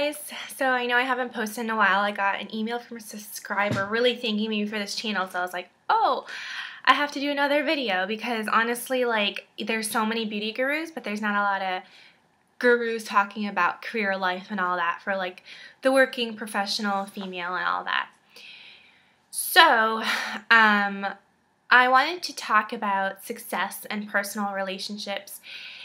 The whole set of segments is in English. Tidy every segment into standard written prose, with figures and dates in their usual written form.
guys, so I know I haven't posted in a while. I got an email from a subscriber really thanking me for this channel, so I was like, oh, I have to do another video because honestly, like, there's so many beauty gurus, but there's not a lot of gurus talking about career life and all that for like the working professional female and all that. So, I wanted to talk about success and personal relationships.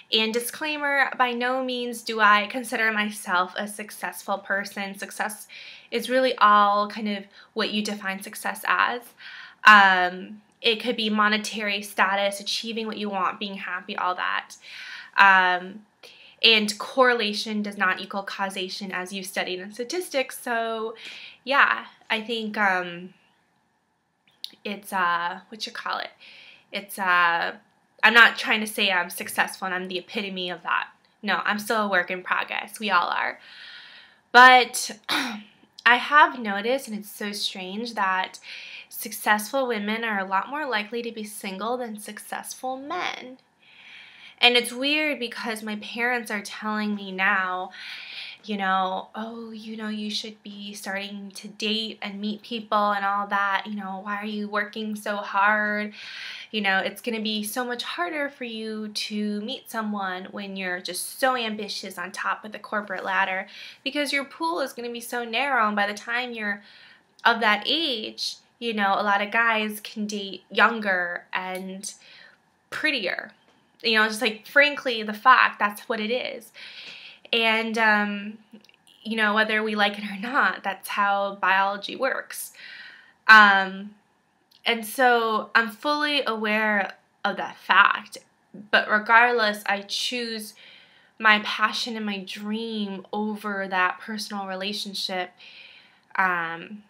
And disclaimer, by no means do I consider myself a successful person. Success is really all kind of what you define success as. It could be monetary status, achieving what you want, being happy, all that. And correlation does not equal causation, as you've studied in statistics. So, yeah, I think it's, I'm not trying to say I'm successful and I'm the epitome of that. No, I'm still a work in progress. We all are. But I have noticed, and it's so strange, that successful women are a lot more likely to be single than successful men. And it's weird because my parents are telling me now, oh, you should be starting to date and meet people and all that. Why are you working so hard? It's going to be so much harder for you to meet someone when you're just so ambitious on top of the corporate ladder because your pool is going to be so narrow. And by the time you're of that age, a lot of guys can date younger and prettier. Just like, frankly, the fact, that's what it is. And, whether we like it or not, that's how biology works. And so I'm fully aware of that fact. But regardless, I choose my passion and my dream over that personal relationship. And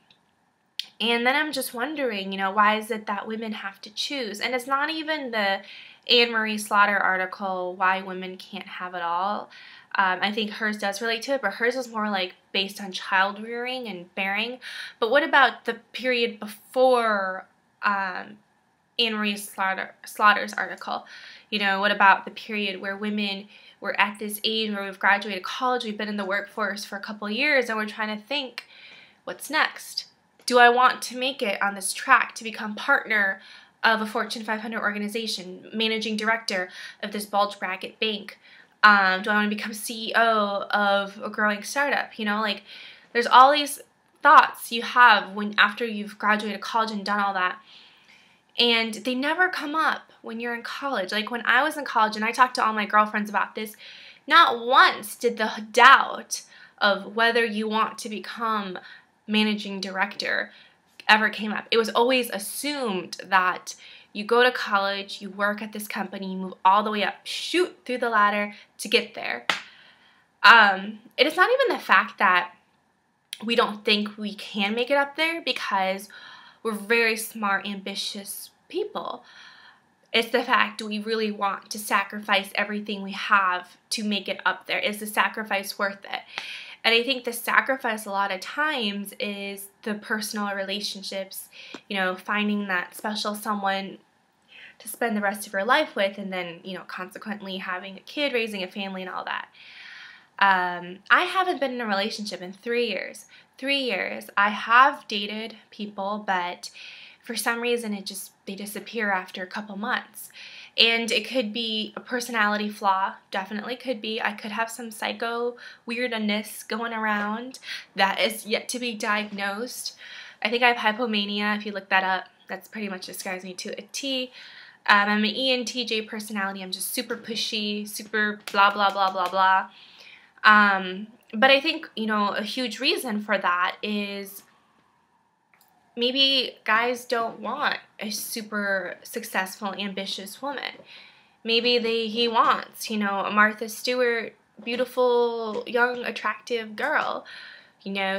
then I'm just wondering, why is it that women have to choose? And it's not even the Anne Marie Slaughter article, Why Women Can't Have It All. I think hers does relate to it, but hers is more like based on child rearing and bearing. But what about the period before Anne Marie Slaughter's article? What about the period where women were at this age where we've graduated college, we've been in the workforce for a couple years, and we're trying to think, what's next? Do I want to make it on this track to become partner of a Fortune 500 organization, managing director of this bulge bracket bank? Do I want to become CEO of a growing startup? There's all these thoughts you have after you've graduated college and done all that. And they never come up when you're in college. Like when I was in college and I talked to all my girlfriends about this, not once did the doubt of whether you want to become managing director ever came up. It was always assumed that you go to college, you work at this company, you move all the way up, shoot through the ladder to get there. It is not even the fact that we don't think we can make it up there because we're very smart, ambitious people. It's the fact, do we really want to sacrifice everything we have to make it up there? Is the sacrifice worth it? And I think the sacrifice a lot of times is the personal relationships, finding that special someone to spend the rest of your life with, and then, consequently having a kid, raising a family, and all that. I haven't been in a relationship in 3 years. 3 years. I have dated people, but for some reason they disappear after a couple months. And it could be a personality flaw, definitely could be. I could have some psycho weirdness going around that is yet to be diagnosed. I think I have hypomania. If you look that up, that's pretty much describes me to a T. I'm an ENTJ personality. I'm just super pushy, super blah, blah, blah, blah, blah. But I think, a huge reason for that is maybe guys don't want a super successful, ambitious woman. Maybe he wants, a Martha Stewart, beautiful, young, attractive girl.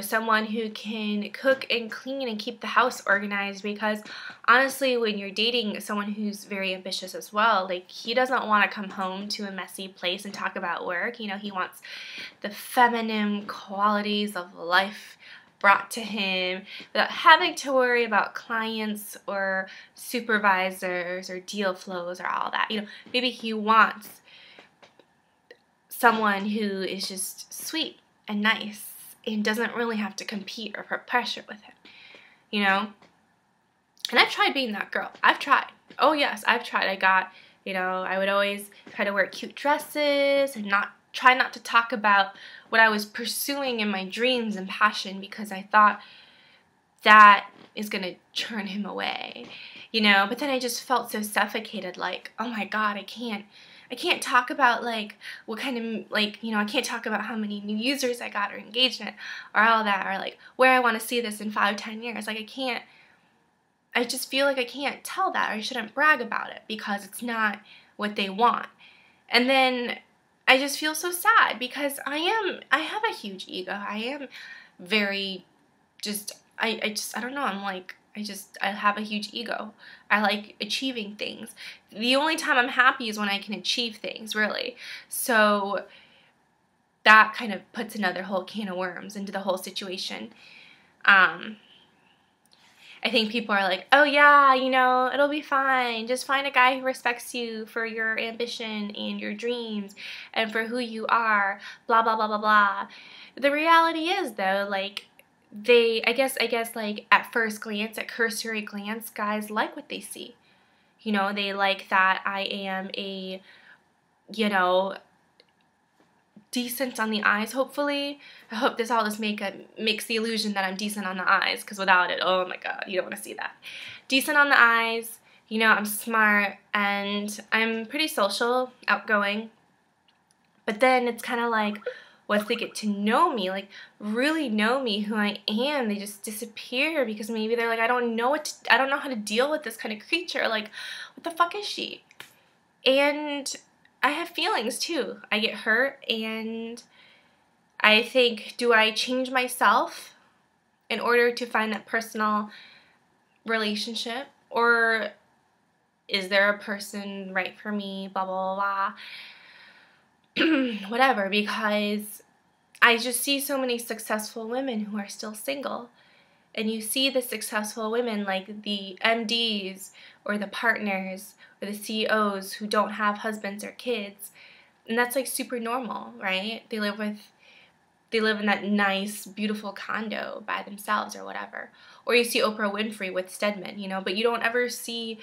Someone who can cook and clean and keep the house organized, because honestly, when you're dating someone who's very ambitious as well, like, he doesn't want to come home to a messy place and talk about work. He wants the feminine qualities of life brought to him without having to worry about clients or supervisors or deal flows or all that. Maybe he wants someone who is just sweet and nice and doesn't really have to compete or put pressure with him, you know? And I've tried being that girl. I've tried. Oh yes, I've tried. I got, I would always try to wear cute dresses and try not to talk about what I was pursuing in my dreams and passion, because I thought that is going to turn him away, but then I just felt so suffocated, like, oh my God, I can't talk about, like, what kind of, like, I can't talk about how many new users I got or engagement or all that, or like where I want to see this in 5-10 years. Like, I just feel like I can't tell that, or I shouldn't brag about it because it's not what they want. And then I just feel so sad because I have a huge ego. I am very I don't know, I have a huge ego. I like achieving things. The only time I'm happy is when I can achieve things, really. So that kind of puts another whole can of worms into the whole situation. I think people are like, oh yeah, it'll be fine. Just find a guy who respects you for your ambition and your dreams and for who you are, blah, blah, blah, blah, blah. The reality is, though, like, I guess, like, at first glance, at cursory glance, guys like what they see. They like that I am a, decent on the eyes, hopefully. I hope all this makeup makes the illusion that I'm decent on the eyes, because without it, oh my God, you don't want to see that. Decent on the eyes, I'm smart, and I'm pretty social, outgoing. But then it's kind of like, once they get to know me, like really know me, who I am, they just disappear, because maybe they're like, I don't know how to deal with this kind of creature. Like, what the fuck is she? And I have feelings too. I get hurt, and I think, do I change myself in order to find that personal relationship? Or is there a person right for me, blah, blah, blah, blah. Whatever, because I just see so many successful women who are still single. And you see the successful women, like the MDs or the partners or the CEOs who don't have husbands or kids. And that's like super normal, right? They live in that nice, beautiful condo by themselves or whatever. Or you see Oprah Winfrey with Stedman, but you don't ever see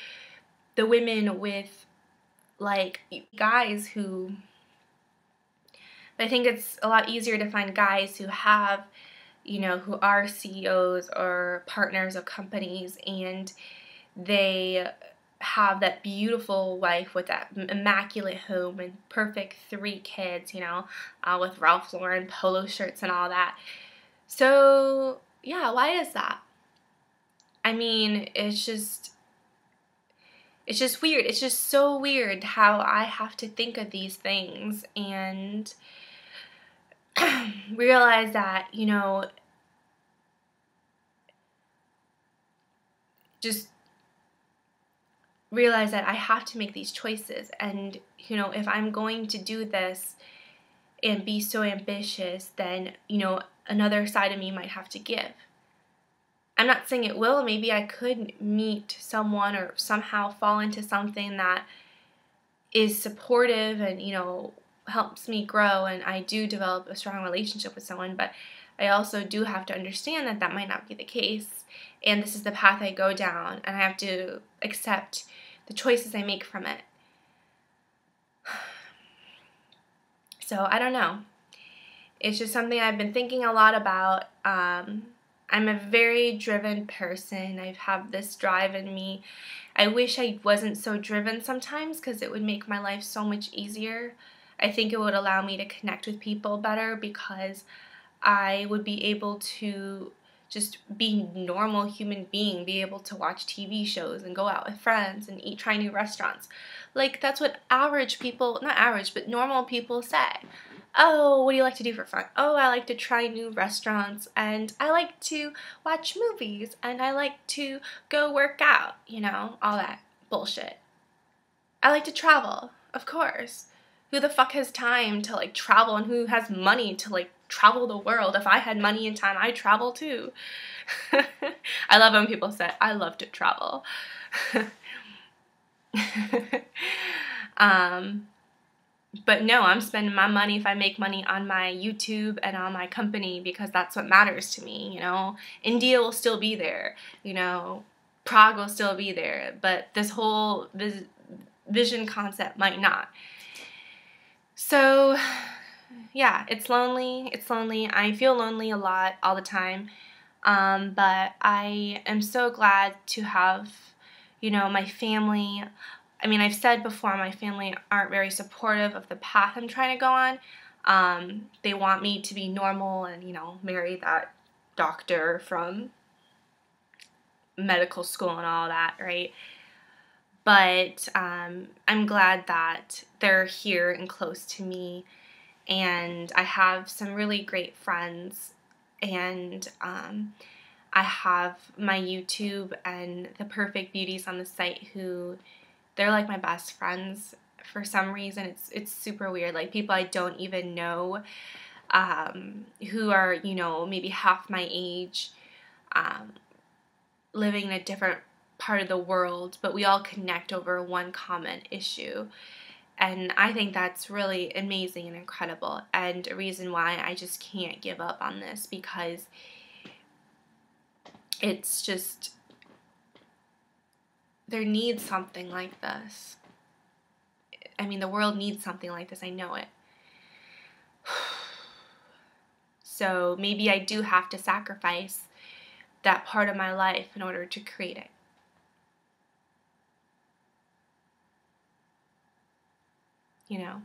the women with, like, guys who, I think it's a lot easier to find guys who have, who are CEOs or partners of companies, and they have that beautiful wife with that immaculate home and perfect 3 kids, with Ralph Lauren polo shirts and all that. So, yeah, why is that? I mean, it's just weird. It's just so weird how I have to think of these things and realize that, just realize that I have to make these choices. And, if I'm going to do this and be so ambitious, then, another side of me might have to give. I'm not saying it will. Maybe I could meet someone or somehow fall into something that is supportive and, helps me grow, and I do develop a strong relationship with someone, but I also do have to understand that that might not be the case, and this is the path I go down, and I have to accept the choices I make from it. So, I don't know. It's just something I've been thinking a lot about. I'm a very driven person. I have this drive in me. I wish I wasn't so driven sometimes, because it would make my life so much easier. I think it would allow me to connect with people better, because I would be able to just be a normal human being, be able to watch TV shows and go out with friends and try new restaurants. Like, that's what average people, not average, but normal people say. Oh, what do you like to do for fun? Oh, I like to try new restaurants, and I like to watch movies, and I like to go work out, all that bullshit. I like to travel, of course. Who the fuck has time to, like, travel, and who has money to, like, travel the world? If I had money and time, I'd travel too. I love when people say, I love to travel. But no, I'm spending my money, if I make money, on my YouTube and on my company, because that's what matters to me, you know. India will still be there, you know. Prague will still be there, but this whole vision concept might not. So, yeah, it's lonely. It's lonely. I feel lonely a lot all the time. But I am so glad to have, you know, my family. I mean, I've said before, my family aren't very supportive of the path I'm trying to go on. They want me to be normal and, you know, marry that doctor from medical school and all that, right? But I'm glad that they're here and close to me, and I have some really great friends, and I have my YouTube and the Perfect Beauties on the site who, they're like my best friends. For some reason, it's super weird. Like, people I don't even know, who are, you know, maybe half my age, living in a different part of the world, but we all connect over one common issue. And I think that's really amazing and incredible, and a reason why I just can't give up on this, because it's just, there needs something like this. I mean, the world needs something like this. I know it. So maybe I do have to sacrifice that part of my life in order to create it. You know?